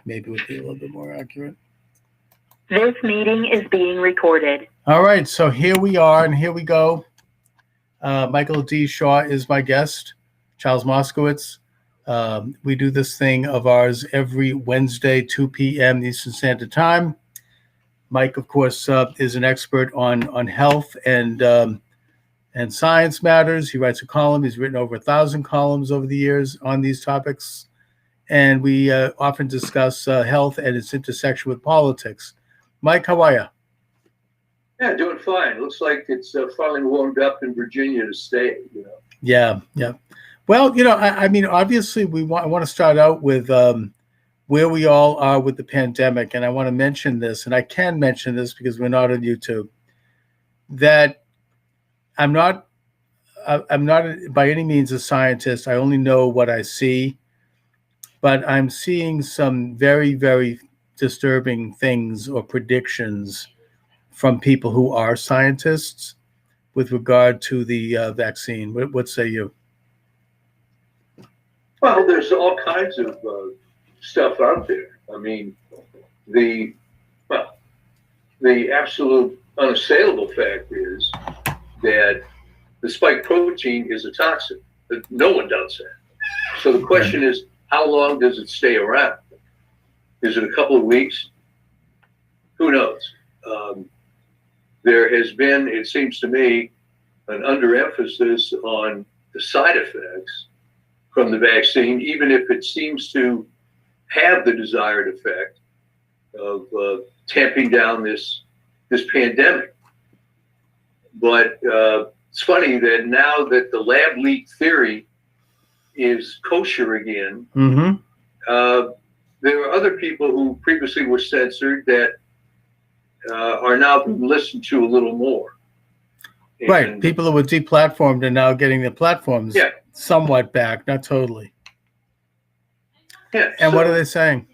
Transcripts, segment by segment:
maybe would be a little bit more accurate. This meeting is being recorded. All right, so here we are, and here we go. Michael D. Shaw is my guest, Charles Moskowitz. We do this thing of ours every Wednesday, 2 p.m. Eastern Standard Time. Mike, of course, is an expert on health and science matters. He writes a column. He's written over 1,000 columns over the years on these topics. And we often discuss health and its intersection with politics. Mike, how are you? Yeah, doing fine. Looks like it's finally warmed up in Virginia to stay. Yeah. Well, I mean, obviously, I want to start out with where we all are with the pandemic, and I want to mention this, and I can mention this because we're not on YouTube. That I'm not by any means a scientist. I only know what I see, but I'm seeing some very, very disturbing things or predictions from people who are scientists with regard to the vaccine. What say you? Well, there's all kinds of stuff out there. I mean, the absolute unassailable fact is that the spike protein is a toxin. No one doubts that. So the question is, how long does it stay around? Is it a couple of weeks? Who knows? There has been, it seems to me, an underemphasis on the side effects from the vaccine, even if it seems to have the desired effect of tamping down this pandemic. But it's funny that now that the lab leak theory is kosher again, there are other people who previously were censored that are now being listened to a little more. And right. People who were deplatformed are now getting their platforms somewhat back, not totally. Yeah. And what are they saying?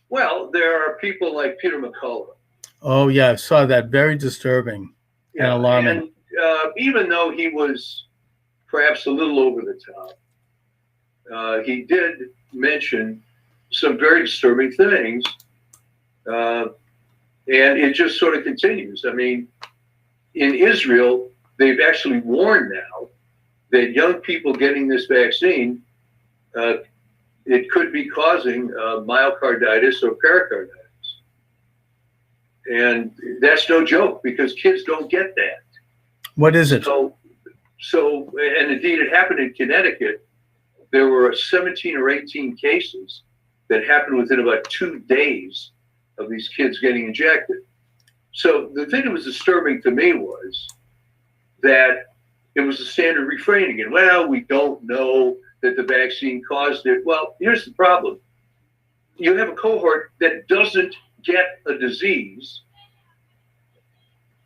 Well, there are people like Peter McCullough. Oh, yeah, I saw that. Very disturbing and alarming. And even though he was perhaps a little over the top, he did mention some very disturbing things. And it just sort of continues. I mean, in Israel, they've actually warned now that young people getting this vaccine, it could be causing myocarditis or pericarditis. And that's no joke because kids don't get that. What is it? So, and indeed it happened in Connecticut. There were 17 or 18 cases that happened within about 2 days of these kids getting injected. So the thing that was disturbing to me was that it was the standard refrain again. Well, we don't know that the vaccine caused it. Well, here's the problem. You have a cohort that doesn't get a disease,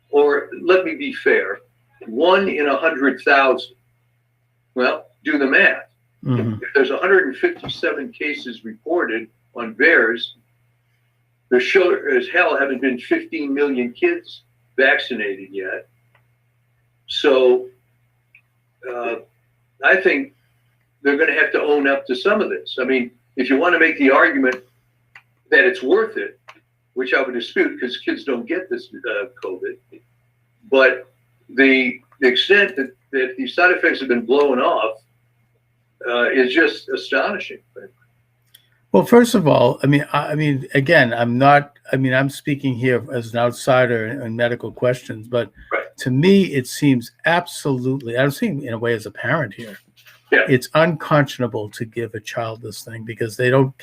or let me be fair, 1 in 100,000. Well, do the math. If there's 157 cases reported on VAERS, there sure as hell haven't been 15 million kids vaccinated yet. So I think they're going to have to own up to some of this. I mean, if you want to make the argument that it's worth it, which I would dispute because kids don't get this COVID, but the extent that the side effects have been blown off is just astonishing. Well, first of all, I mean, again, I'm speaking here as an outsider in medical questions, but to me, it seems absolutely, I'm seeing in a way as a parent here, it's unconscionable to give a child this thing because they don't,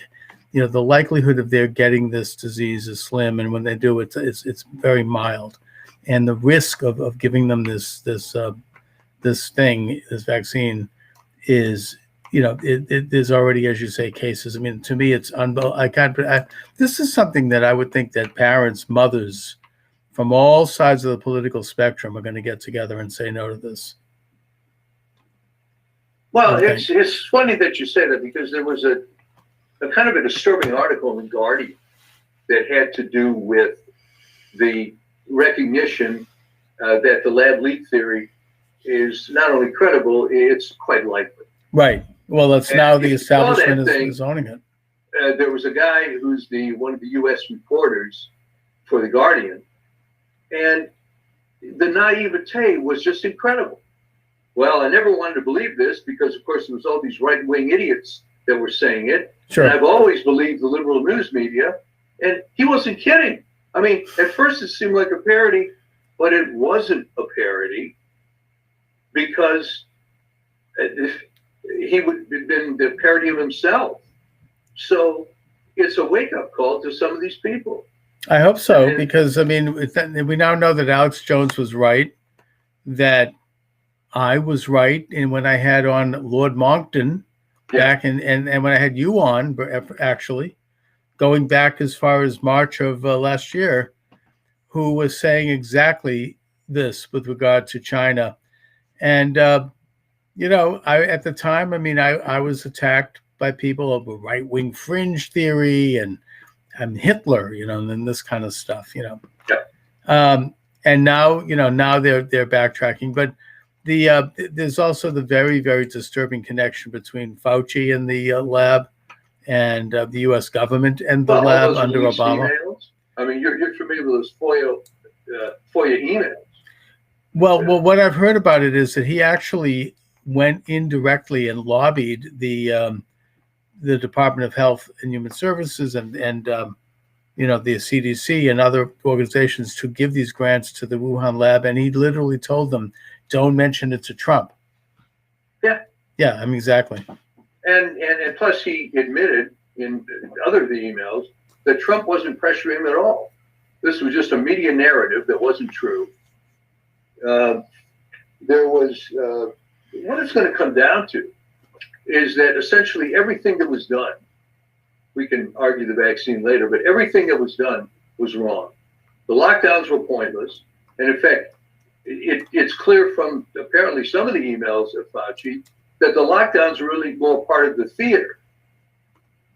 the likelihood of their getting this disease is slim, and when they do, it's very mild, and the risk of giving them this vaccine is. There's already, as you say, cases. I mean, to me, it's this is something that I would think that parents, mothers from all sides of the political spectrum are going to get together and say no to this. Well, it's funny that you say that because there was a kind of a disturbing article in The Guardian that had to do with the recognition that the lab leak theory is not only credible, it's quite likely. Right. Well, that's now the establishment is owning it. there was a guy who's one of the U.S. reporters for The Guardian, and the naivete was just incredible. Well, I never wanted to believe this because, of course, there was all these right-wing idiots that were saying it. Sure. And I've always believed the liberal news media, and he wasn't kidding. I mean, at first it seemed like a parody, but it wasn't a parody because he would have been the parody of himself. So it's a wake-up call to some of these people. I hope so, because, I mean, we now know that Alex Jones was right, that I was right, and when I had on Lord Monckton back, and when I had you on, actually, going back as far as March of last year, who was saying exactly this with regard to China. And, you know, at the time, I mean, I was attacked by people over right-wing fringe theory and I'm Hitler, you know, and this kind of stuff, you know. Yeah. And now, you know, now they're backtracking. But there's also the very, very disturbing connection between Fauci and the lab and the U.S. government and the lab under Obama. Emails? I mean, you're familiar with those FOIA emails. Well, what I've heard about it is that he actually went indirectly and lobbied the Department of Health and Human Services and you know, the CDC and other organizations to give these grants to the Wuhan lab, and he literally told them, "Don't mention it to Trump." Yeah. Yeah, I mean, exactly. And plus, he admitted in other of the emails that Trump wasn't pressuring him at all. This was just a media narrative that wasn't true. There was what it's going to come down to is that essentially everything that was done, we can argue the vaccine later, but everything that was done was wrong. The lockdowns were pointless. And in fact, it's clear from apparently some of the emails of Fauci that the lockdowns are really more part of the theater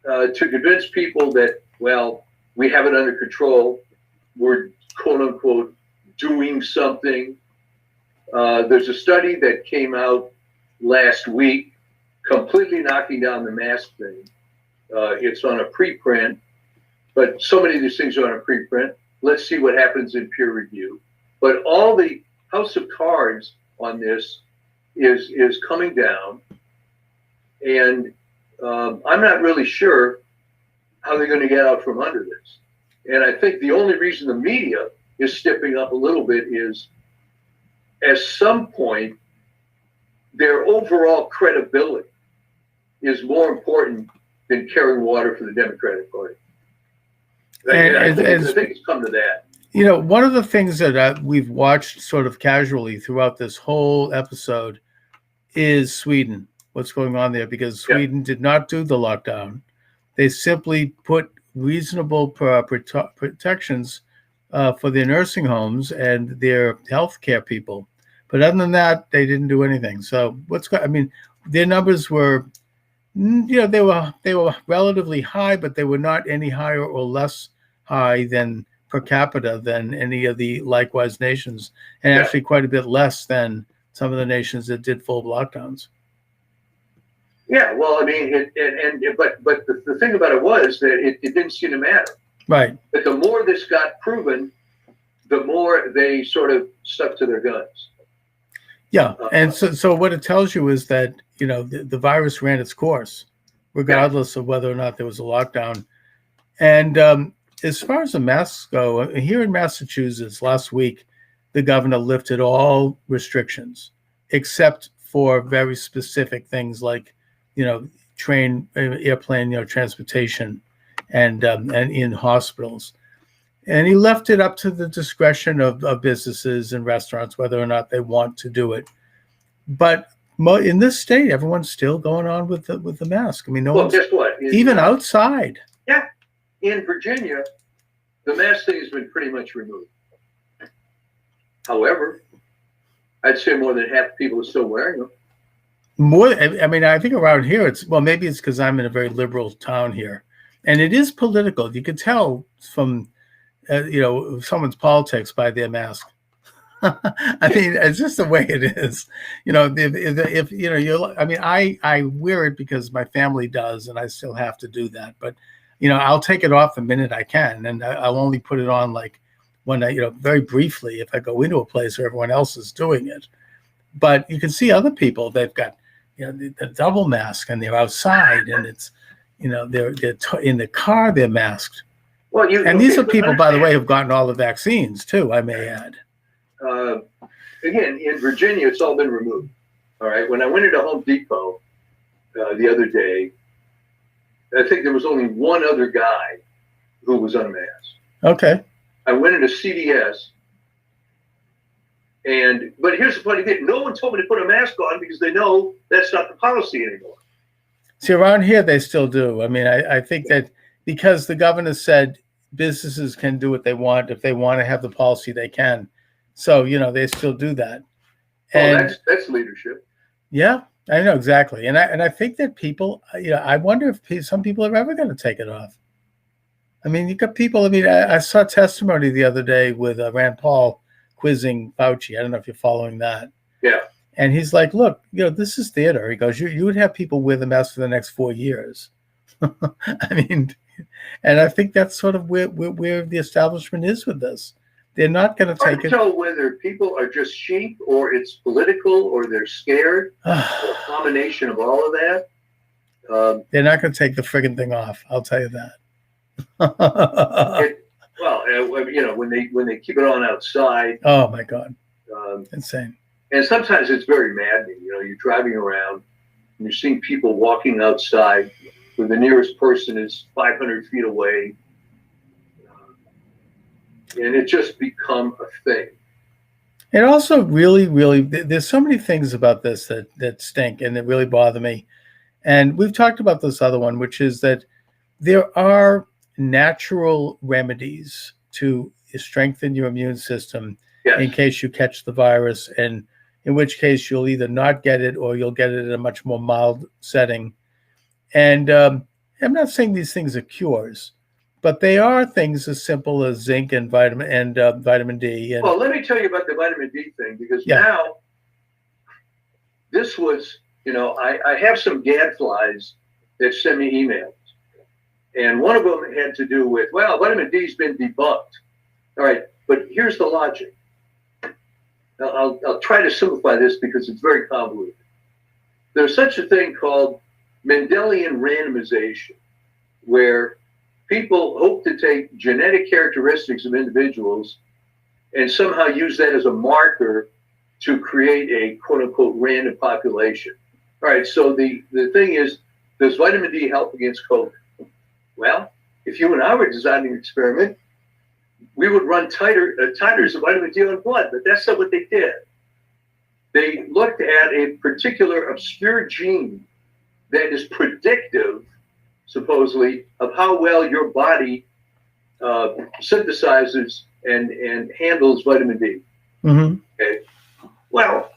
to convince people that, well, we have it under control. We're, quote unquote, doing something. There's a study that came out last week completely knocking down the mask thing. It's on a preprint, but so many of these things are on a preprint. Let's see what happens in peer review. But all the house of cards on this is coming down, and I'm not really sure how they're going to get out from under this. And I think the only reason the media is stepping up a little bit is at some point their overall credibility is more important than carrying water for the Democratic Party. I think it's come to that. You know, one of the things that we've watched sort of casually throughout this whole episode is Sweden, what's going on there, because Sweden did not do the lockdown. They simply put reasonable protections for their nursing homes and their healthcare people. But other than that, they didn't do anything. So I mean, their numbers were, you know, they were relatively high, but they were not any higher or less high than per capita than any of the likewise nations, and actually quite a bit less than some of the nations that did full lockdowns. Yeah, well, I mean, but the thing about it was that it didn't seem to matter. Right. But the more this got proven, the more they sort of stuck to their guns. Yeah, and so what it tells you is that, you know, the virus ran its course, regardless of whether or not there was a lockdown. And as far as the masks go, here in Massachusetts last week, the governor lifted all restrictions except for very specific things like, you know, airplane, you know, transportation, and in hospitals. And he left it up to the discretion of businesses and restaurants whether or not they want to do it. But in this state, everyone's still going on with the mask. I mean, guess what? Even outside. Yeah, in Virginia, the mask thing has been pretty much removed. However, I'd say more than half the people are still wearing them. I mean, I think around here maybe it's because I'm in a very liberal town here, and it is political. You can tell from you know, someone's politics by their mask. I mean, it's just the way it is. If you know, I mean, I wear it because my family does, and I still have to do that. But I'll take it off the minute I can, and I'll only put it on like when very briefly if I go into a place where everyone else is doing it. But you can see other people; they've got the double mask, and they're outside, and it's they're in the car, they're masked. Well, these are people, by the way, who've gotten all the vaccines too, I may add. Again, in Virginia, it's all been removed. All right. When I went into Home Depot the other day, I think there was only one other guy who was unmasked. Okay. I went into CVS, but here's the funny thing: no one told me to put a mask on because they know that's not the policy anymore. See, around here they still do. I mean, I think that because the governor said businesses can do what they want. If they want to have the policy, they can. So, they still do that. And that's leadership. Yeah, I know exactly. And I think that people, I wonder if some people are ever going to take it off. I mean, you got people, I saw testimony the other day with Rand Paul quizzing Fauci. I don't know if you're following that. Yeah. And he's like, look, this is theater. He goes, you would have people wear the mask for the next 4 years. I mean, and I think that's sort of where the establishment is with this. They're not going to take it. Tell whether people are just sheep or it's political or they're scared. Or a combination of all of that. They're not going to take the friggin' thing off. I'll tell you that. When they keep it on outside. Oh my God, insane. And sometimes it's very maddening. You're driving around and you're seeing people walking outside where the nearest person is 500 feet away. And it just become a thing. It also really, there's so many things about this that stink and that really bother me. And we've talked about this other one, which is that there are natural remedies to strengthen your immune system in case you catch the virus, and in which case you'll either not get it or you'll get it in a much more mild setting. And I'm not saying these things are cures, but they are things as simple as zinc and vitamin D. Well, let me tell you about the vitamin D thing, because now this was, I have some gadflies that send me emails. And one of them had to do with, vitamin D's been debunked. All right, but here's the logic. I'll try to simplify this because it's very convoluted. There's such a thing called Mendelian randomization, where people hope to take genetic characteristics of individuals and somehow use that as a marker to create a quote-unquote random population. All right, so the thing is, does vitamin D help against COVID? Well, if you and I were designing an experiment, we would run titers of vitamin D on blood, but that's not what they did. They looked at a particular obscure gene that is predictive, supposedly, of how well your body synthesizes and handles vitamin D. Mm-hmm. Okay. Well,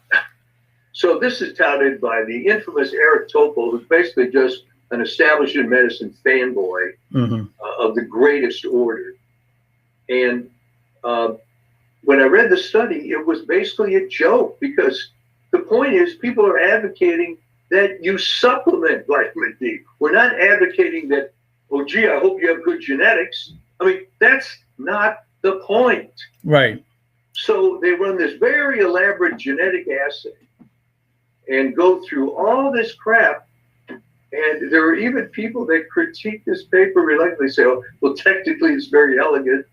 so this is touted by the infamous Eric Topol, who's basically just an establishment medicine fanboy of the greatest order. And when I read the study, it was basically a joke, because the point is people are advocating that you supplement vitamin D. We're not advocating that, oh, gee, I hope you have good genetics. I mean, that's not the point. Right. So they run this very elaborate genetic assay and go through all this crap. And there are even people that critique this paper reluctantly, say, oh, well, technically it's very elegant,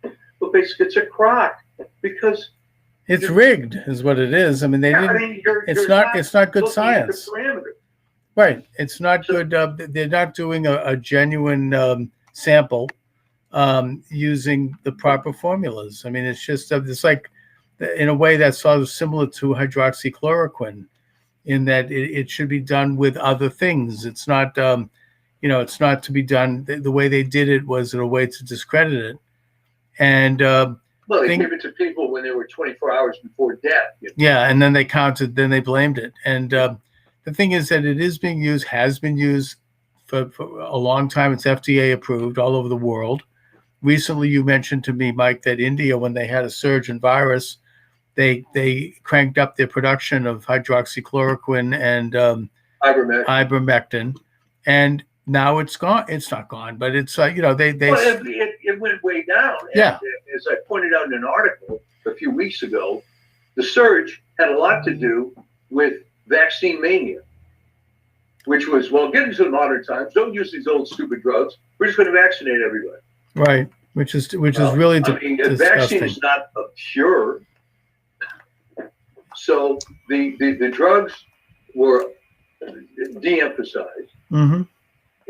but basically it's a crock, because it's rigged, is what it is. I mean, it's not good science. Right. It's not good. They're not doing a genuine sample using the proper formulas. I mean, it's just it's like, in a way, that's sort of similar to hydroxychloroquine, in that it should be done with other things. It's not, it's not to be done. The way they did it was in a way to discredit it. And well, they gave it to people when they were 24 hours before death. Yeah, and then they counted, then they blamed it. And the thing is that it is being used, has been used for a long time. It's FDA approved all over the world. Recently, you mentioned to me, Mike, that India, when they had a surge in virus, they cranked up their production of hydroxychloroquine and Ivermectin. ivermectin, and now it's gone. It's not gone, but it's they Well, it went way down. Yeah. And as I pointed out in an article a few weeks ago, the surge had a lot to do with vaccine mania, which was, well, get into the modern times. Don't use these old stupid drugs. We're just going to vaccinate everybody. right, which is really a vaccine is not a cure. So the drugs were de-emphasized, Mm-hmm.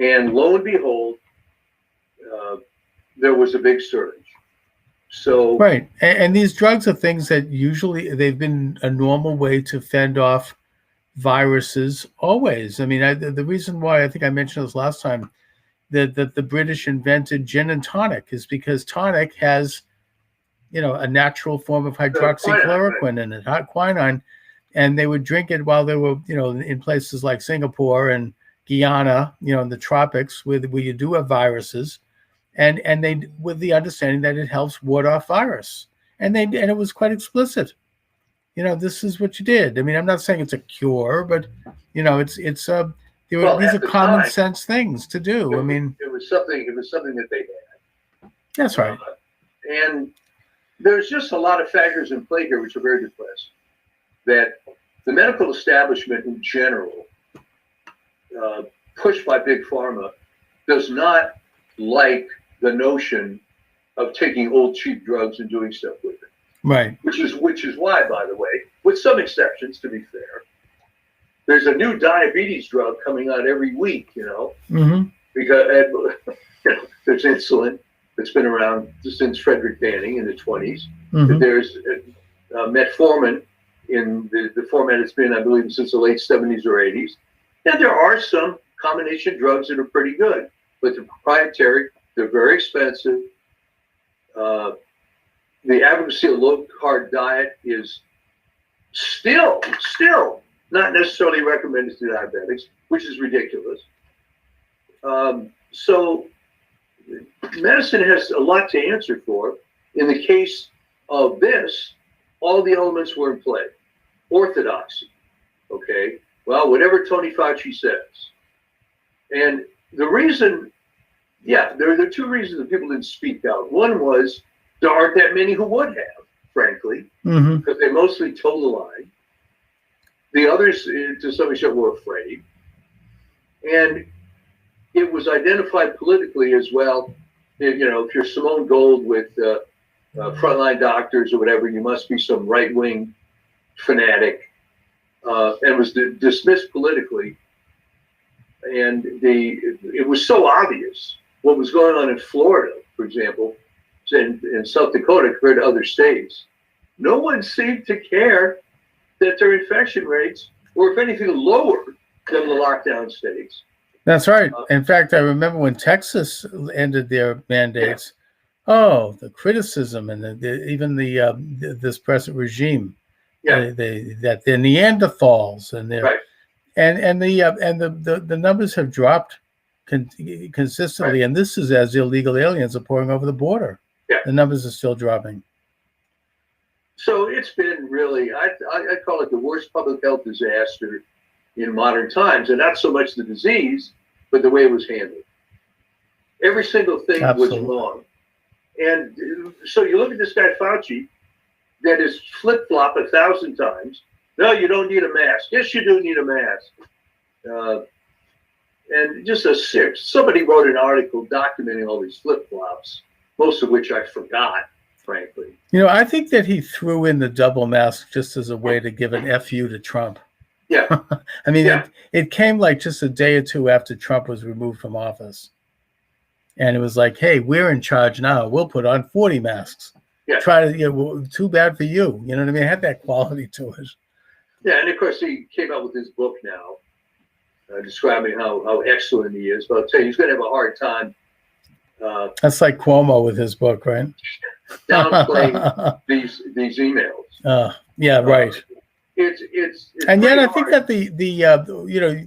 and lo and behold, there was a big surge. So Right, and these drugs are things that usually they've been a normal way to fend off viruses always. I mean, the reason why I think I mentioned this last time that the British invented gin and tonic is because tonic has, a natural form of hydroxychloroquine in it, hot quinine, and they would drink it while they were, in places like Singapore and Guyana, in the tropics where you do have viruses, and they with the understanding that it helps ward off virus, and it was quite explicit. This is what you did. I mean, I'm not saying it's a cure, but these are common sense things to do. It was something that they had. That's right. And there's just a lot of factors in play here which are very depressing. That the medical establishment in general, pushed by big pharma, does not like the notion of taking old cheap drugs and doing stuff with it. Right. Which is why, by the way, with some exceptions, to be fair, there's a new diabetes drug coming out every week. Mm-hmm. Because there's insulin that's been around since Frederick Banning in the 20s. Mm-hmm. There's metformin in the format it's been, I believe, since the late 70s or 80s. And there are some combination drugs that are pretty good, but they're proprietary. They're very expensive. The advocacy of low-carb diet is still not necessarily recommended to diabetics, which is ridiculous. So medicine has a lot to answer for. In the case of this, all the elements were in play. Orthodoxy, okay? Well, whatever Tony Fauci says. And the reason, there are two reasons that people didn't speak out. One was there aren't that many who would have, frankly, because they mostly told a lie. The others, to some extent, were afraid. And it was identified politically as well. If you're Simone Gold with frontline doctors or whatever, you must be some right-wing fanatic. And it was dismissed politically. And it was so obvious what was going on in Florida, for example, in South Dakota compared to other states. No one seemed to care that their infection rates were, if anything, lower than the lockdown states. That's right. In fact, I remember when Texas ended their mandates. Yeah. Oh, the criticism and even this present regime. Yeah. That they're Neanderthals and they're right. And the numbers have dropped consistently, right. And this is as illegal aliens are pouring over the border. Yeah. The numbers are still dropping. So it's been really, I call it the worst public health disaster in modern times, and not so much the disease, but the way it was handled. Every single thing Absolutely. Was wrong. And so you look at this guy Fauci that is flip-flop 1,000 times. No, you don't need a mask. Yes, you do need a mask. And just somebody wrote an article documenting all these flip-flops, most of which I forgot, frankly. I think that he threw in the double mask just as a way to give an FU to Trump. Yeah. I mean, it came like just a day or two after Trump was removed from office. And it was like, hey, we're in charge now. We'll put on 40 masks. Yeah. Try to, too bad for you. You know what I mean? It had that quality to it. Yeah, and of course he came out with his book now, describing how excellent he is. But I'll tell you, he's going to have a hard time. That's like Cuomo with his book, right? Downplaying these emails. Yeah, right. It's and yet I think that the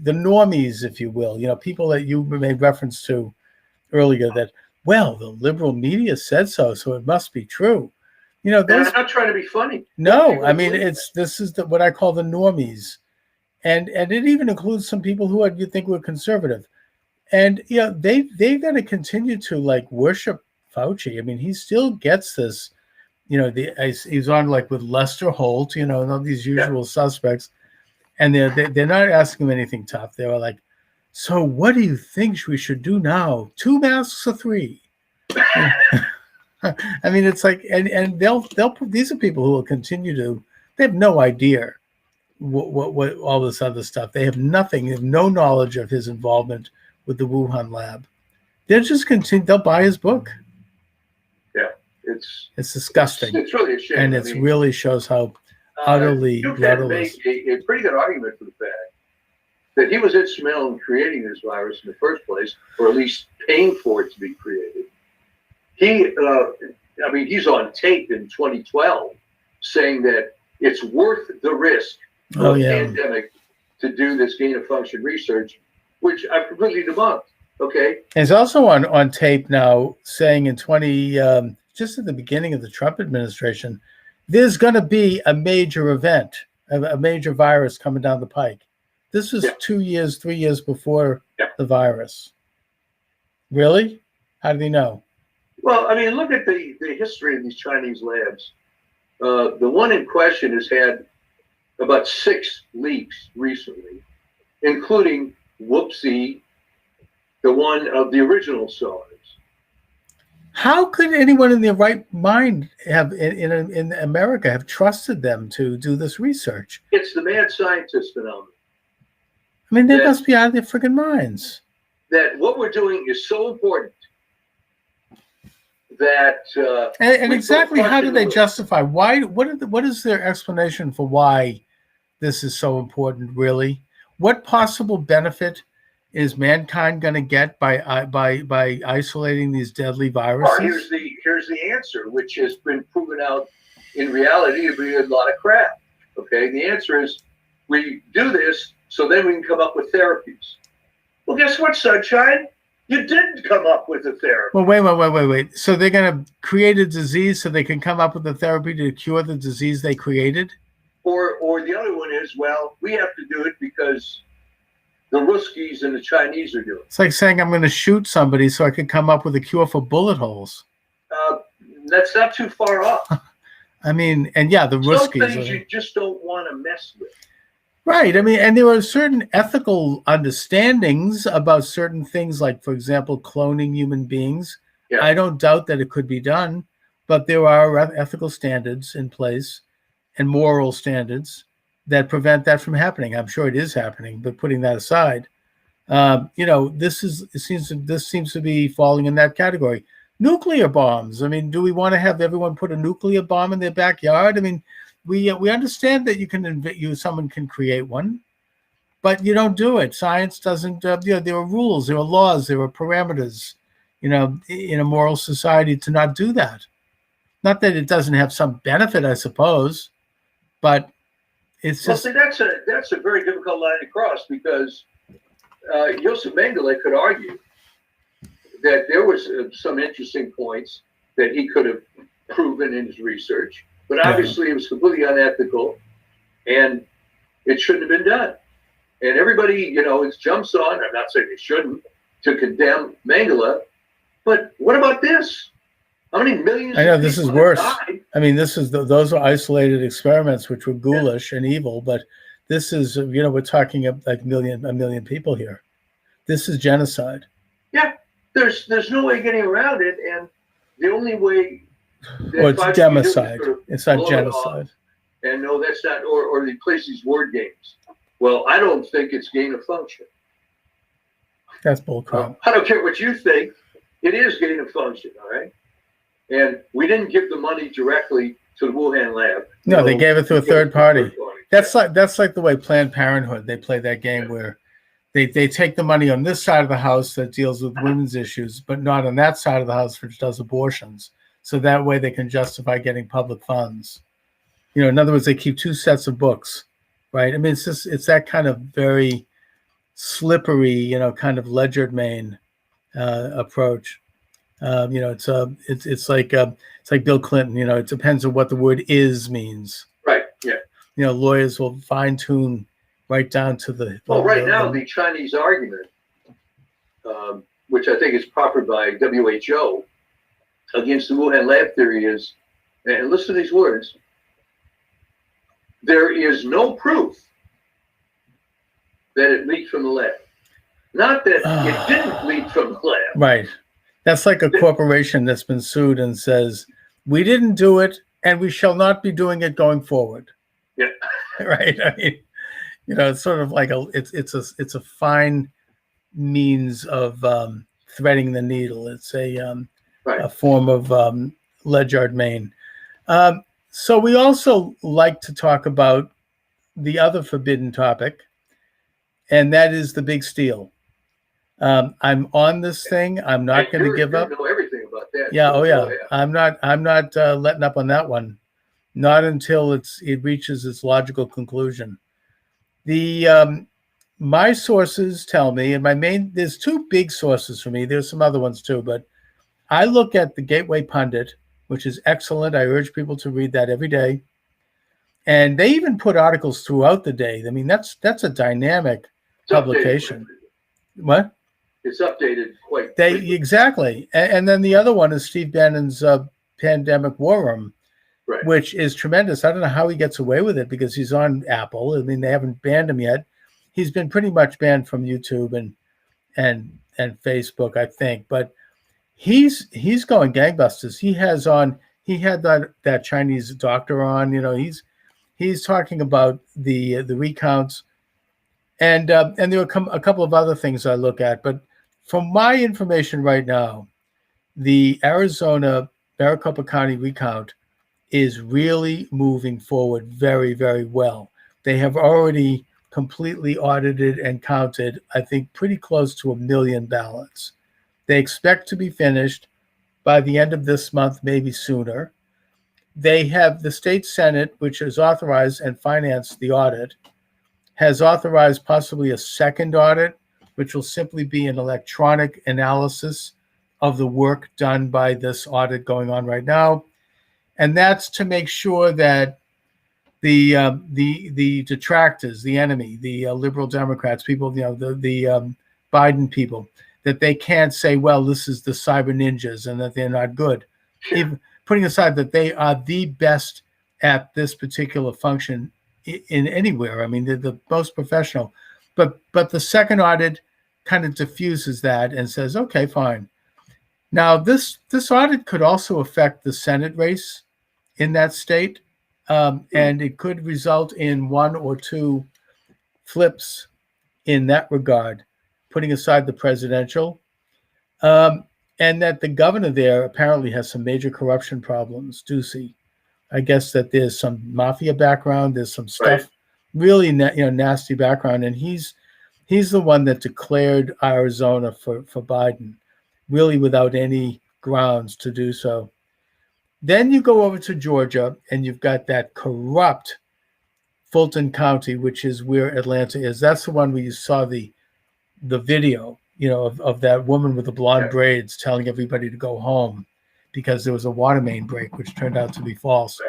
normies, if you will, people that you made reference to earlier, that the liberal media said so it must be true. You know, And those. I'm not trying to be funny. No, I mean this is what I call the normies, and it even includes some people who you think were conservative, and you know they're going to continue to like worship Fauci. I mean, he still gets this. You know, he's on like with Lester Holt. You know, and all these usual suspects, and they're not asking him anything tough. They were like, "So what do you think we should do now? 2 masks or 3?" I mean, it's like, and they'll these are people who will continue to. They have no idea what all this other stuff. They have nothing. They have no knowledge of his involvement with the Wuhan lab. They'll just continue. They'll buy his book. Yeah, it's disgusting. It's really a shame, and it really shows how utterly you can rudderless. make a pretty good argument for the fact that he was instrumental in creating this virus in the first place, or at least paying for it to be created. He's on tape in 2012 saying that it's worth the risk of a pandemic to do this gain-of-function research, which I've completely debunked. Okay. And he's also on tape now saying in just at the beginning of the Trump administration, there's going to be a major event, a major virus coming down the pike. This was 3 years before the virus. Really? How did he know? Well, I mean, look at the history of these Chinese labs. The one in question has had about 6 leaks recently, including Whoopsie, the one of the original SARS. How could anyone in their right mind have in America have trusted them to do this research? It's the mad scientist phenomenon. I mean, they must be out of their friggin' minds. That what we're doing is so important that and exactly how do they justify what is their explanation for why this is so important? Really, what possible benefit is mankind going to get by isolating these deadly viruses? Well, here's the answer, which has been proven out in reality to be a lot of crap. Okay, the answer is we do this so then we can come up with therapies. Well, guess what, Sunshine? You didn't come up with a therapy. Well, wait. So they're going to create a disease so they can come up with a therapy to cure the disease they created? Or the other one is, well, we have to do it because the Ruskies and the Chinese are doing it. It's like saying I'm going to shoot somebody so I can come up with a cure for bullet holes. That's not too far off. I mean, and the Ruskies. Some things you just don't want to mess with. Right. I mean, and there are certain ethical understandings about certain things, like, for example, cloning human beings. Yeah. I don't doubt that it could be done, but there are ethical standards in place and moral standards that prevent that from happening. I'm sure it is happening, but putting that aside, this seems to be falling in that category. Nuclear bombs. I mean, do we want to have everyone put a nuclear bomb in their backyard? I mean, we understand that someone can create one, but you don't do it. Science doesn't. There are rules, there are laws, there are parameters. In a moral society to not do that. Not that it doesn't have some benefit, I suppose, but it's just. Well, see, that's a very difficult line to cross because Joseph Mengele could argue that there was some interesting points that he could have proven in his research. But obviously, it was completely unethical, and it shouldn't have been done. And everybody, it jumps on. I'm not saying they shouldn't to condemn Mengele, but what about this? How many millions? I know this is worse. Died? I mean, those are isolated experiments which were ghoulish and evil, but this is we're talking like a million people here. This is genocide. Yeah, there's no way getting around it, and the only way. Well, it's democide. It's not genocide. And no, that's not. Or they place these word games. Well, I don't think it's gain of function. That's bullcrap. I don't care what you think. It is gain of function, all right? And we didn't give the money directly to the Wuhan lab. No, they gave it to a third party. That's like the way Planned Parenthood, they play that game where they take the money on this side of the house that deals with women's issues, but not on that side of the house which does abortions. So that way they can justify getting public funds. In other words, they keep 2 sets of books, right? I mean, it's that kind of very slippery, kind of legerdemain approach. It's like Bill Clinton. It depends on what the word "is" means. Right. Yeah. Lawyers will fine tune right down to the. Well, right now the Chinese argument, which I think is proffered by WHO against the Wuhan lab theory, is, and listen to these words: there is no proof that it leaked from the lab. Not that it didn't leak from the lab. Right. That's like a corporation that's been sued and says, we didn't do it and we shall not be doing it going forward. Yeah. Right. I mean, it's sort of like it's a fine means of threading the needle. It's a form of legerdemain. So we also like to talk about the other forbidden topic, and that is the big steal. I'm on this thing. I'm not going to give up. You know everything about that. Yeah. Oh yeah. I'm not letting up on that one. Not until it reaches its logical conclusion. My sources tell me, and there's two big sources for me. There's some other ones too, but I look at the Gateway Pundit, which is excellent. I urge people to read that every day. And they even put articles throughout the day. I mean, that's a dynamic publication. What? It's updated quite quickly. Exactly. And then the other one is Steve Bannon's Pandemic War Room, right, which is tremendous. I don't know how he gets away with it because he's on Apple. I mean, they haven't banned him yet. He's been pretty much banned from YouTube and Facebook, I think. But he's going gangbusters. He had that Chinese doctor on. He's talking about the recounts. And there were a couple of other things I look at. But from my information right now, the Arizona Maricopa County recount is really moving forward very, very well. They have already completely audited and counted, I think, pretty close to 1 million ballots. They expect to be finished by the end of this month, maybe sooner. They have the state Senate, which has authorized and financed the audit, has authorized possibly a second audit, which will simply be an electronic analysis of the work done by this audit going on right now. And that's to make sure that the detractors, the enemy, the liberal Democrats, people, the Biden people, that they can't say, well, this is the cyber ninjas and that they're not good. Even putting aside that they are the best at this particular function in anywhere. I mean, they're the most professional. But the second audit kind of diffuses that and says, okay, fine. Now, this audit could also affect the Senate race in that state, and it could result in one or two flips in that regard, putting aside the presidential, and that the governor there apparently has some major corruption problems, Ducey. I guess that there's some mafia background, there's some stuff, really nasty background, and he's the one that declared Arizona for Biden, really without any grounds to do so. Then you go over to Georgia, and you've got that corrupt Fulton County, which is where Atlanta is. That's the one where you saw the video, of that woman with the blonde braids telling everybody to go home because there was a water main break, which turned out to be false.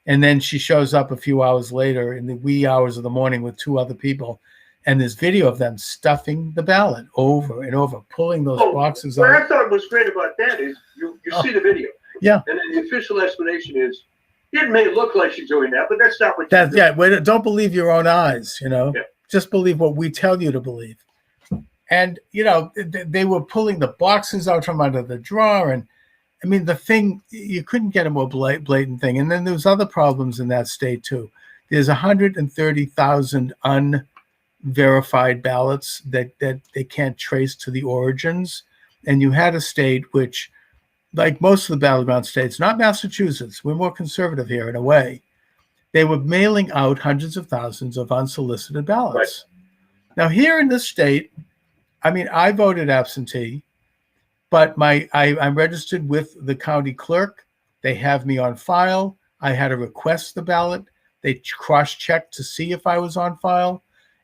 And then she shows up a few hours later in the wee hours of the morning with two other people. And there's video of them stuffing the ballot over and over, pulling those boxes out. What I thought was great about that is you see the video. Yeah. And then the official explanation is, it may look like she's doing that, but that's not what she's doing. Yeah, don't believe your own eyes, Yeah. Just believe what we tell you to believe. And, they were pulling the boxes out from under the drawer. And, I mean, the thing, you couldn't get a more blatant thing. And then there's other problems in that state, too. There's 130,000 unverified ballots that they can't trace to the origins. And you had a state which, like most of the battleground states, not Massachusetts, we're more conservative here in a way, they were mailing out hundreds of thousands of unsolicited ballots. Right. Now, here in this state, I mean, I voted absentee, but I'm registered with the county clerk. They have me on file. I had to request the ballot. They cross-checked to see if I was on file.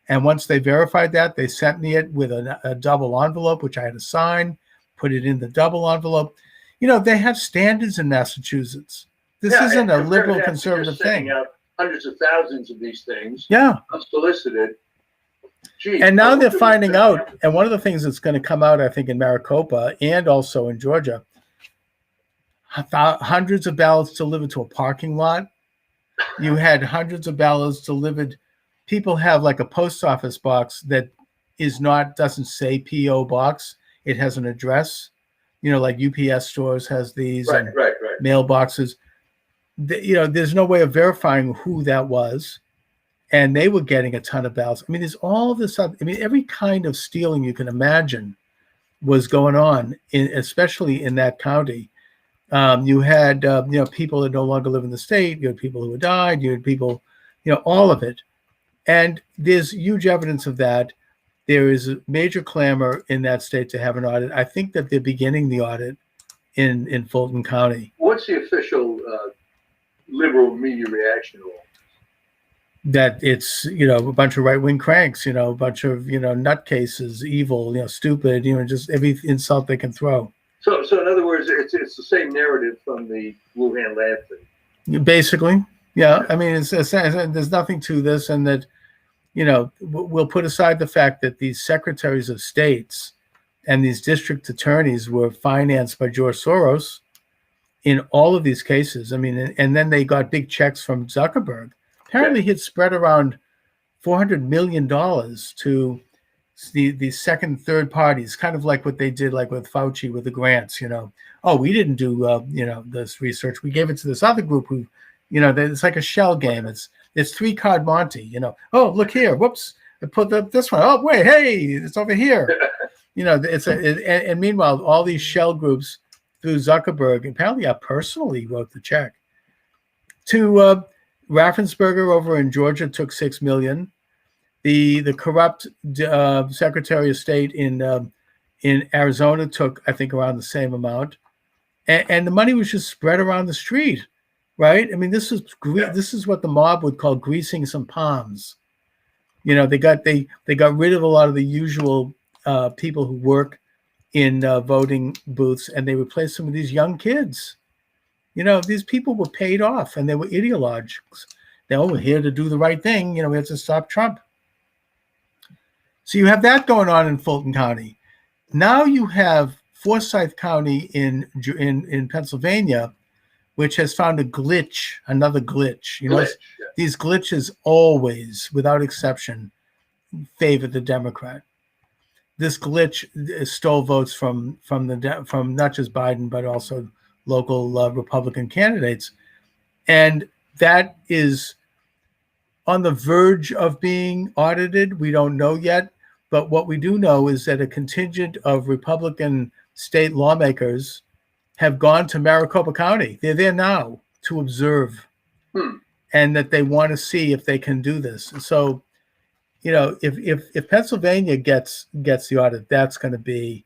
And once they verified that, they sent me it with a double envelope, which I had to sign, put it in the double envelope. they have standards in Massachusetts. This Yeah, isn't and a compare liberal that to conservative just sending thing. out hundreds of thousands of these things, Yeah. unsolicited. Gee, And now I they're wonder finding what's gonna out, and one of the things that's going to come out, I think, in Maricopa and also in Georgia, hundreds of ballots delivered to a parking lot. You had hundreds of ballots delivered. People have like a post office box that doesn't say P.O. box. It has an address. Like UPS stores has these Right, and right. mailboxes. There's no way of verifying who that was. And they were getting a ton of ballots. I mean, there's all of this stuff. I mean, every kind of stealing you can imagine was going on, especially in that county. You had, people that no longer live in the state. You had people who had died. You had people, all of it. And there's huge evidence of that. There is a major clamor in that state to have an audit. I think that they're beginning the audit in Fulton County. What's the official liberal media reaction to all? That it's a bunch of right-wing cranks, a bunch of nutcases, evil, stupid, just every insult they can throw. So in other words, it's the same narrative from the Wuhan lab thing. Basically, yeah. I mean, there's nothing to this, and that we'll put aside the fact that these secretaries of states and these district attorneys were financed by George Soros in all of these cases. I mean, and then they got big checks from Zuckerberg. Apparently, he'd spread around $400 million to the second, third parties, kind of like what they did, like with Fauci with the grants. Oh, we didn't do this research. We gave it to this other group who, it's like a shell game. It's three-card Monte. Oh, look here. Whoops, I put this one. Oh, wait, hey, it's over here. And meanwhile, all these shell groups through Zuckerberg apparently personally wrote the check to. Raffensperger over in Georgia took $6 million. The corrupt Secretary of State in Arizona took, I think, around the same amount, and the money was just spread around the street, right? I mean, this is what the mob would call greasing some palms. They got rid of a lot of the usual people who work in voting booths, and they replaced them with these young kids. These people were paid off, and they were ideologues. They were here to do the right thing. We have to stop Trump. So you have that going on in Fulton County. Now you have Forsyth County in Pennsylvania, which has found another glitch. These glitches always, without exception, favor the Democrat. This glitch stole votes from not just Biden, but also local Republican candidates. And that is on the verge of being audited. We don't know yet. But what we do know is that a contingent of Republican state lawmakers have gone to Maricopa County. They're there now to observe, and that they want to see if they can do this. So, if Pennsylvania gets the audit, that's going to be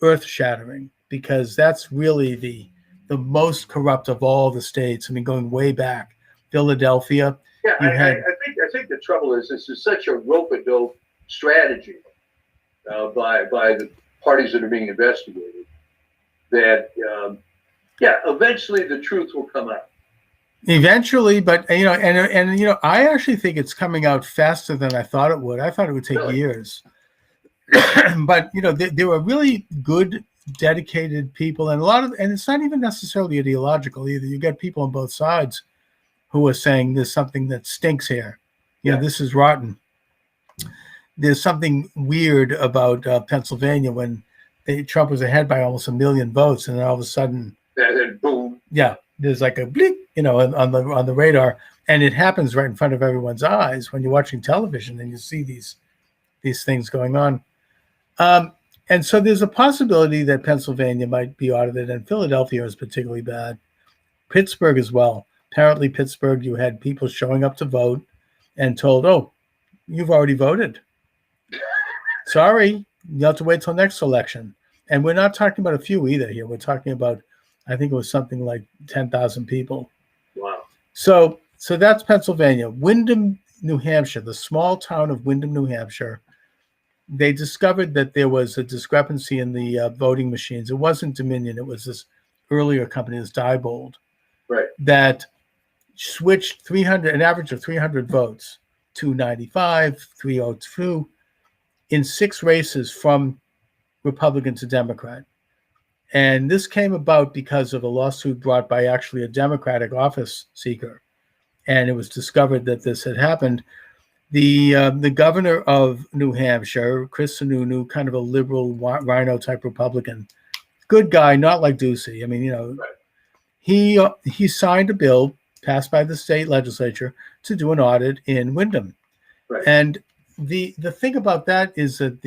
earth-shattering, because that's really the most corrupt of all the states. I mean, going way back, Philadelphia. Yeah, I think the trouble is this is such a rope-a-dope strategy by the parties that are being investigated that eventually the truth will come out. Eventually, but I actually think it's coming out faster than I thought it would. I thought it would take years. But there were really good, dedicated people, and and it's not even necessarily ideological either. You get people on both sides who are saying there's something that stinks here. This is rotten. There's something weird about Pennsylvania when Trump was ahead by almost 1 million votes, and then all of a sudden, and then boom. Yeah, there's like a bleep, on the radar, and it happens right in front of everyone's eyes when you're watching television and you see these things going on. And so there's a possibility that Pennsylvania might be audited, and Philadelphia is particularly bad. Pittsburgh as well. Apparently, Pittsburgh, you had people showing up to vote and told, "Oh, you've already voted. Sorry, you have to wait till next election." And we're not talking about a few either here. We're talking about, I think it was something like 10,000 people. Wow. So that's Pennsylvania. Windham, New Hampshire, the small town of Windham, New Hampshire. They discovered that there was a discrepancy in the voting machines. It wasn't Dominion. It was this earlier company, is Diebold, Right. that switched an average of 300 votes, 295, 302, in 6 races from Republican to Democrat. And this came about because of a lawsuit brought by actually a Democratic office seeker. And it was discovered that this had happened. The governor of New Hampshire, Chris Sununu, kind of a liberal rhino type Republican, good guy, not like Ducey. I mean, right. He signed a bill passed by the state legislature to do an audit in Wyndham. Right. And the thing about that is that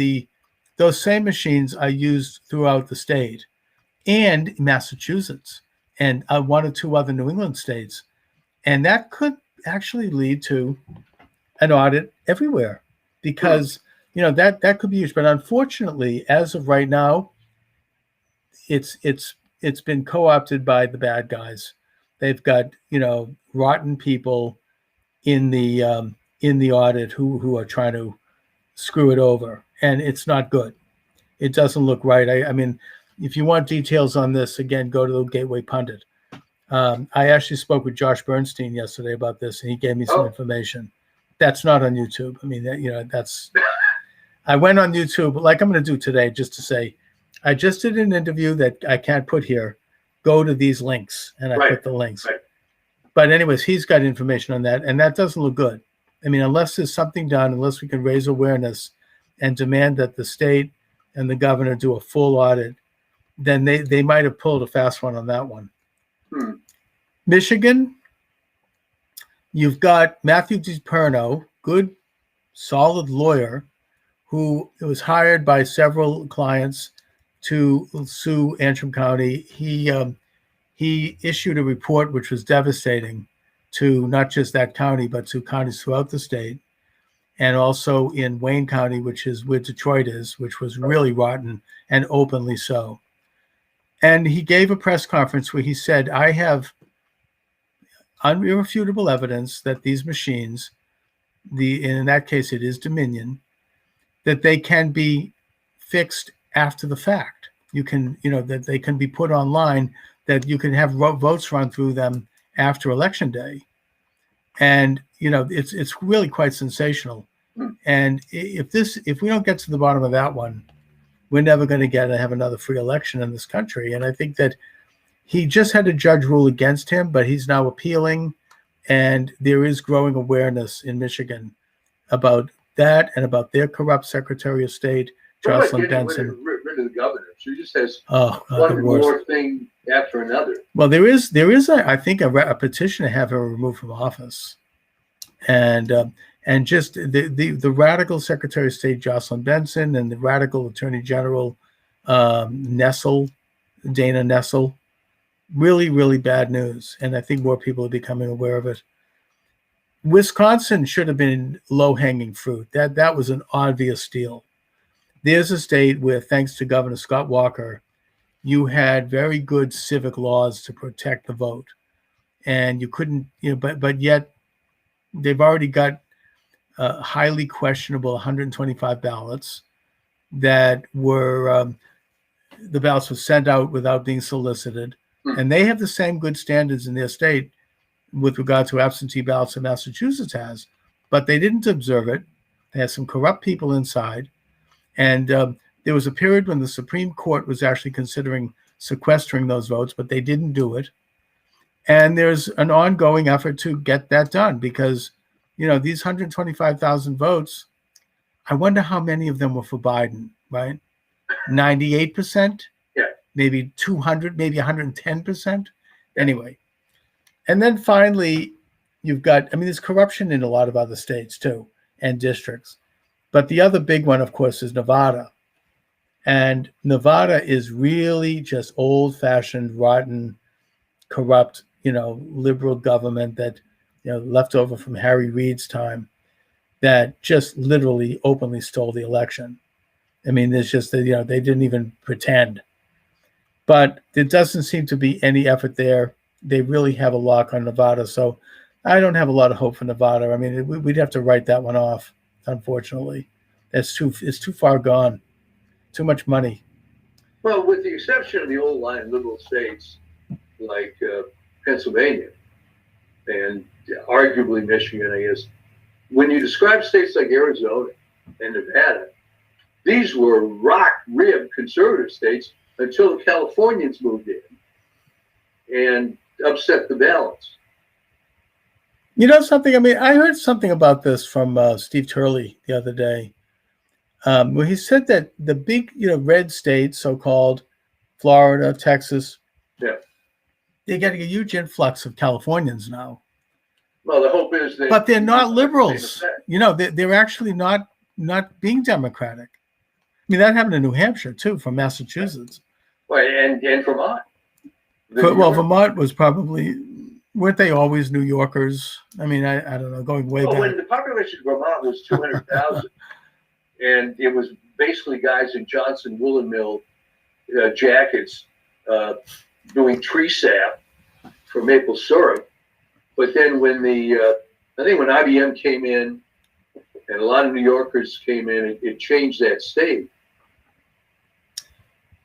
those same machines are used throughout the state and Massachusetts and 1 or 2 other New England states. And that could actually lead to an audit everywhere, because that could be used. But unfortunately, as of right now, it's been co-opted by the bad guys. They've got rotten people in the audit who are trying to screw it over, and it's not good. It doesn't look right. I mean, if you want details on this, again, go to the Gateway Pundit. I actually spoke with Josh Bernstein yesterday about this, and he gave me some information. That's not on YouTube. I mean, that's. I went on YouTube, like I'm going to do today, just to say, I just did an interview that I can't put here. Go to these links, and I put the links. Right. But anyways, he's got information on that, and that doesn't look good. I mean, unless there's something done, unless we can raise awareness and demand that the state and the governor do a full audit, then they might have pulled a fast one on that one. Michigan, you've got Matthew DiPerno, good, solid lawyer, who was hired by several clients to sue Antrim County. He issued a report which was devastating to not just that county, but to counties throughout the state, and also in Wayne County, which is where Detroit is, which was really rotten and openly so. And he gave a press conference where he said, I have irrefutable evidence that these machines, in that case it is Dominion, that they can be fixed after the fact. You can, that they can be put online, that you can have votes run through them after Election Day. And, it's really quite sensational. And if we don't get to the bottom of that one, we're never going to have another free election in this country. And I think that he just had a judge rule against him, but he's now appealing. And there is growing awareness in Michigan about that and about their corrupt Secretary of State, Jocelyn Benson. Rid of the governor. She just has one more thing after another. Well, there is I think a petition to have her removed from office, and just the radical Secretary of State Jocelyn Benson and the radical Attorney General Dana Nessel, really, really bad news. And I think more people are becoming aware of it. Wisconsin should have been low-hanging fruit. That was an obvious steal. There's a state where, thanks to Governor Scott Walker, you had very good civic laws to protect the vote, and you couldn't, but yet they've already got highly questionable 125 ballots that were the ballots were sent out without being solicited, and they have the same good standards in their state with regard to absentee ballots that Massachusetts has, but they didn't observe it. They had some corrupt people inside. And there was a period when the Supreme Court was actually considering sequestering those votes, but they didn't do it. And there's an ongoing effort to get that done because, these 125,000 votes, I wonder how many of them were for Biden, right? 98%? Yeah. Maybe 200, maybe 110%? Anyway. And then finally, you've got, there's corruption in a lot of other states too, and districts. But the other big one, of course, is Nevada. And Nevada is really just old-fashioned, rotten, corrupt, liberal government that, left over from Harry Reid's time that just literally openly stole the election. There's just, they didn't even pretend. But there doesn't seem to be any effort there. They really have a lock on Nevada. So I don't have a lot of hope for Nevada. We'd have to write that one off. Unfortunately, it's too far gone, too much money. Well, with the exception of the old line liberal states, like Pennsylvania and arguably Michigan, I guess. When you describe states like Arizona and Nevada, these were rock-ribbed conservative states until the Californians moved in and upset the balance. You know something? I mean, I heard something about this from Steve Turley the other day, where he said that the big, red states, so-called Florida, Texas, Yeah. they're getting a huge influx of Californians now. Well, the hope is that, but they're not liberals. They're actually not being democratic. I mean, that happened in New Hampshire too, from Massachusetts. Well, and Vermont. Vermont was probably, weren't they always New Yorkers? I mean, I don't know, going way back. When the population of Vermont was 200,000, and it was basically guys in Johnson woolen mill jackets doing tree sap for maple syrup. But then when I think when IBM came in and a lot of New Yorkers came in, it changed that state.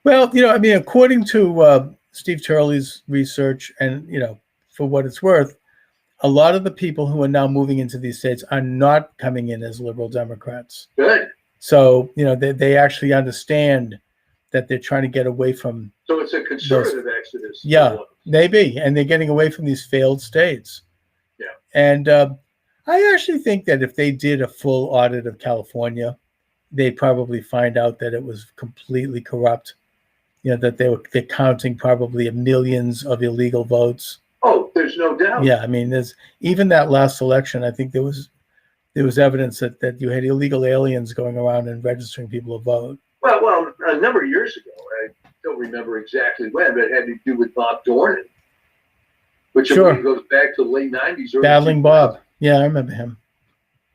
Well, I mean, according to Steve Turley's research, and, for what it's worth, a lot of the people who are now moving into these states are not coming in as liberal Democrats. Good. So, they actually understand that they're trying to get away from. So it's a conservative exodus. Yeah, maybe. And they're getting away from these failed states. Yeah. And I actually think that if they did a full audit of California, they'd probably find out that it was completely corrupt. That they're counting probably millions of illegal votes. Oh, there's no doubt. Yeah, I mean, there's even that last election. I think there was evidence that you had illegal aliens going around and registering people to vote. Well, a number of years ago, I don't remember exactly when, but it had to do with Bob Dornan, which sure. I believe goes back to the late 90s. Battling Bob. Yeah, I remember him.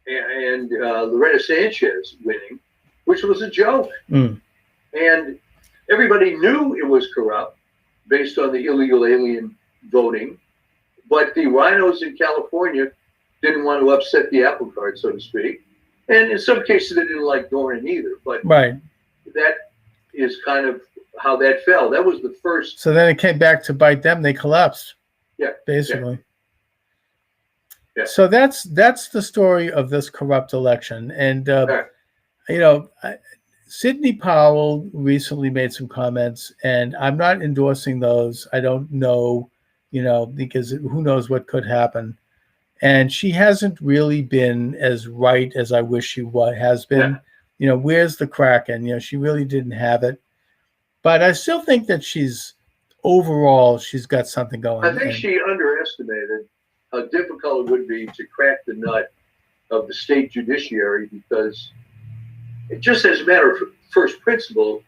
And Loretta Sanchez winning, which was a joke. Mm. And everybody knew it was corrupt based on the illegal alien voting, but the rhinos in California didn't want to upset the apple cart, so to speak. And in some cases, they didn't like Dornan either. But right. That is kind of how that fell. That was the first. So then it came back to bite them. They collapsed. Yeah. Basically. Yeah. So that's the story of this corrupt election. And, Sidney Powell recently made some comments, and I'm not endorsing those. I don't know, because who knows what could happen. And she hasn't really been as right as I wish she has been. Yeah. Where's the Kraken? She really didn't have it. But I still think that she's got something going. I think she underestimated how difficult it would be to crack the nut of the state judiciary, because just as a matter of first principle,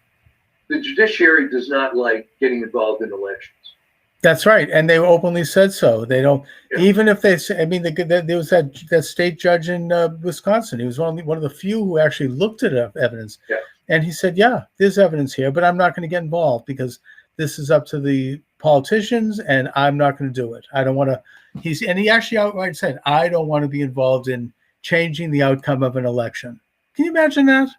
the judiciary does not like getting involved in elections. That's right, and they openly said so. They don't, even if they say. I mean, there was that state judge in Wisconsin. He was one of the few who actually looked at evidence, and he said, "Yeah, there's evidence here, but I'm not going to get involved because this is up to the politicians, and I'm not going to do it. I don't want to." He actually outright said, "I don't want to be involved in changing the outcome of an election." Can you imagine that?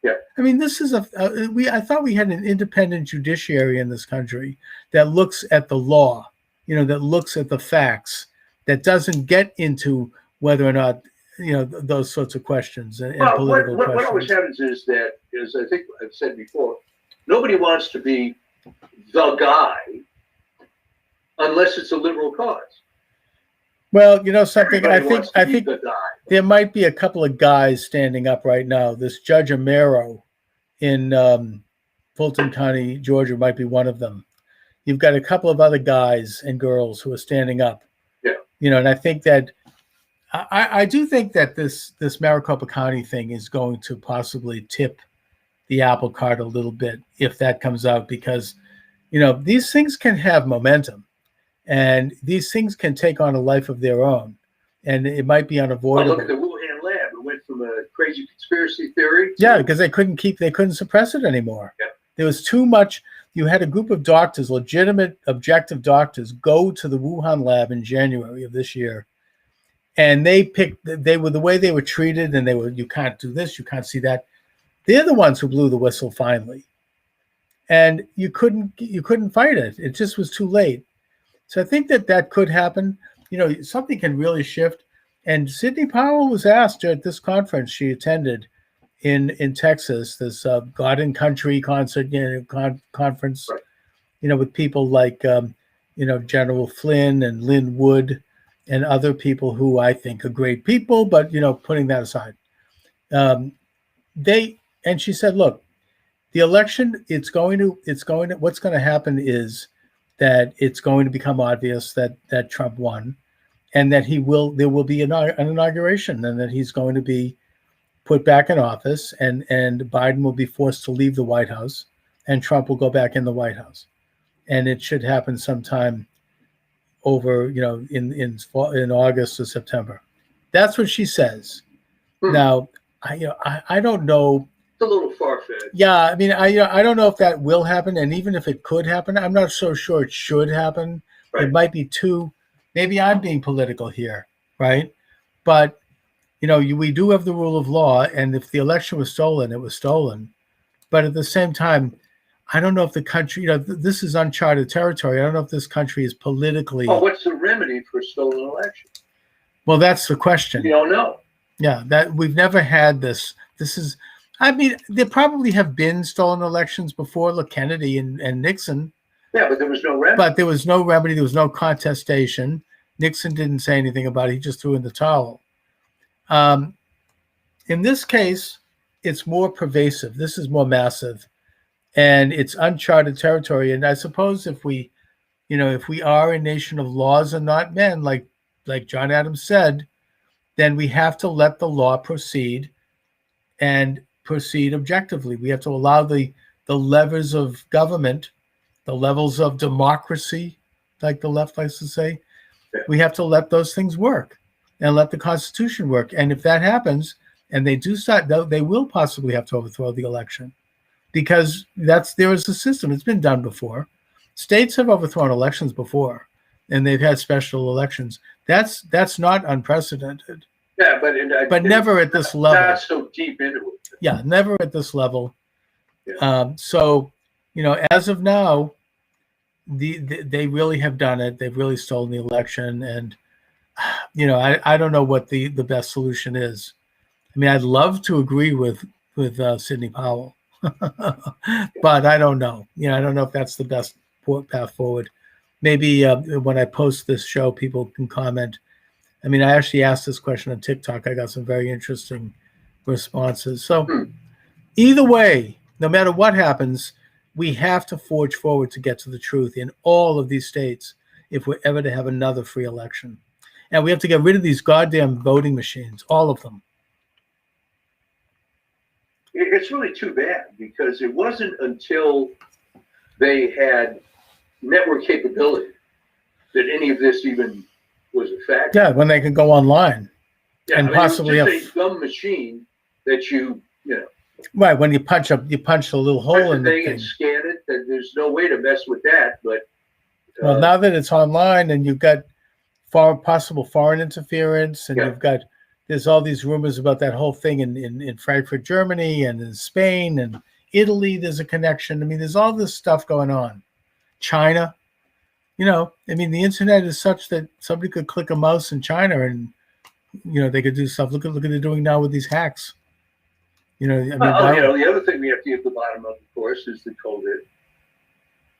Yeah. I mean, this is I thought we had an independent judiciary in this country that looks at the law, that looks at the facts, that doesn't get into whether or not, those sorts of questions and political questions. What always happens is I think I've said before, nobody wants to be the guy unless it's a liberal cause. Well, something. I think the guy. There might be a couple of guys standing up right now. This Judge Amero in Fulton County, Georgia, might be one of them. You've got a couple of other guys and girls who are standing up. Yeah. And I think that I do think that this Maricopa County thing is going to possibly tip the apple cart a little bit if that comes out, because, these things can have momentum, and these things can take on a life of their own. And it might be unavoidable. Look at the Wuhan lab. It went from a crazy conspiracy theory. Yeah, because they couldn't suppress it anymore. Yeah. There was too much. You had a group of doctors, legitimate, objective doctors, go to the Wuhan lab in January of this year, and they were the way they were treated, and you can't do this, you can't see that. They're the ones who blew the whistle finally, and you couldn't fight it. It just was too late. So I think that could happen. Something can really shift. And Sidney Powell was asked at this conference she attended in Texas, this God and Country concert conference, Right. with people like General Flynn and Lynn Wood and other people who I think are great people, but putting that aside, and she said, look, the election, what's going to happen is that it's going to become obvious that Trump won, and that there will be an inauguration, and that he's going to be put back in office, and Biden will be forced to leave the White House, and Trump will go back in the White House, and it should happen sometime over in August or September. That's what she says. Now, I don't know. It's a little far-fetched. Yeah, I mean, I don't know if that will happen, and even if it could happen, I'm not so sure it should happen. Right. It might be maybe I'm being political here, right? But we do have the rule of law, and if the election was stolen, it was stolen. But at the same time, I don't know if the country, this is uncharted territory. I don't know if this country is politically. Oh, what's the remedy for stolen election? Well, that's the question. You don't know. Yeah, that we've never had this. This is, I mean, there probably have been stolen elections before. Look, Kennedy and Nixon. Yeah, but there was no remedy. But there was no remedy. There was no contestation. Nixon didn't say anything about it. He just threw in the towel. In this case, it's more pervasive. This is more massive, and it's uncharted territory. And I suppose if we are a nation of laws and not men, like John Adams said, then we have to let the law proceed and proceed objectively. We have to allow the levers of government, the levels of democracy, like the left likes to say, we have to let those things work and let the Constitution work. And if that happens, and they do start, they will possibly have to overthrow the election, because there is a system. It's been done before. States have overthrown elections before, and they've had special elections. That's not unprecedented. Yeah, but never at this level. Not so deep into it. Yeah, never at this level. Yeah. So, as of now, they really have done it. They've really stolen the election, and I don't know what the best solution is. I mean, I'd love to agree with Sidney Powell, but I don't know. I don't know if that's the best path forward. Maybe when I post this show, people can comment. I mean, I actually asked this question on TikTok. I got some very interesting responses. So either way, no matter what happens, we have to forge forward to get to the truth in all of these states if we're ever to have another free election. And we have to get rid of these goddamn voting machines, all of them. It's really too bad, because it wasn't until they had network capability that any of this even was a factor. Yeah, when they can go online and possibly it was have just a dumb machine that right, when you punch a little hole in the thing and scan it. There's no way to mess with that. But well, now that it's online and you've got possible foreign interference, and there's all these rumors about that whole thing in Frankfurt, Germany, and in Spain and Italy. There's a connection. I mean, there's all this stuff going on. China, I mean, the internet is such that somebody could click a mouse in China and they could do stuff. Look at what they're doing now with these hacks. I mean, the other thing we have to get to the bottom of course, is the COVID.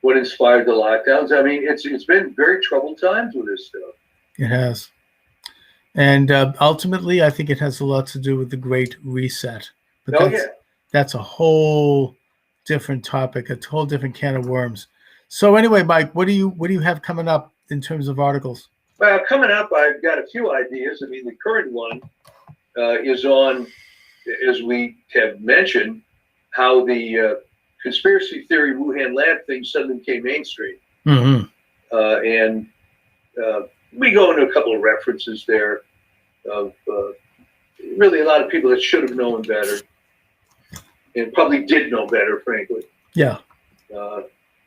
What inspired the lockdowns? I mean, it's been very troubled times with this stuff. It has. And ultimately, I think it has a lot to do with the Great Reset. But that's a whole different topic, a whole different can of worms. So anyway, Mike, what do you have coming up in terms of articles? Well, coming up, I've got a few ideas. I mean, the current one is on, as we have mentioned, how the conspiracy theory Wuhan lab thing suddenly became mainstream. Mm-hmm. And we go into a couple of references there of really a lot of people that should have known better and probably did know better, frankly. Yeah.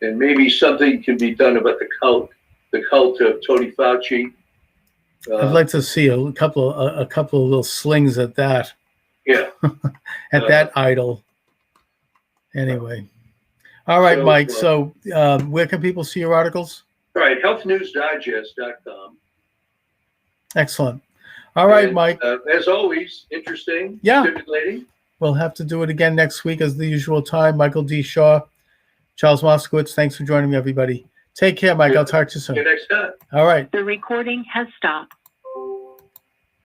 And maybe something can be done about the cult of Tony Fauci. I'd like to see a couple of little slings at that. Yeah. At that idol. Anyway. All right, Mike. So where can people see your articles? All right, healthnewsdigest.com. Excellent. All right, And, Mike. As always, interesting, Yeah. stimulating. We'll have to do it again next week as the usual time. Michael D. Shaw, Charles Moskowitz, thanks for joining me, everybody. Take care, Mike. I'll talk to you See you soon. next time. All right. The recording has stopped.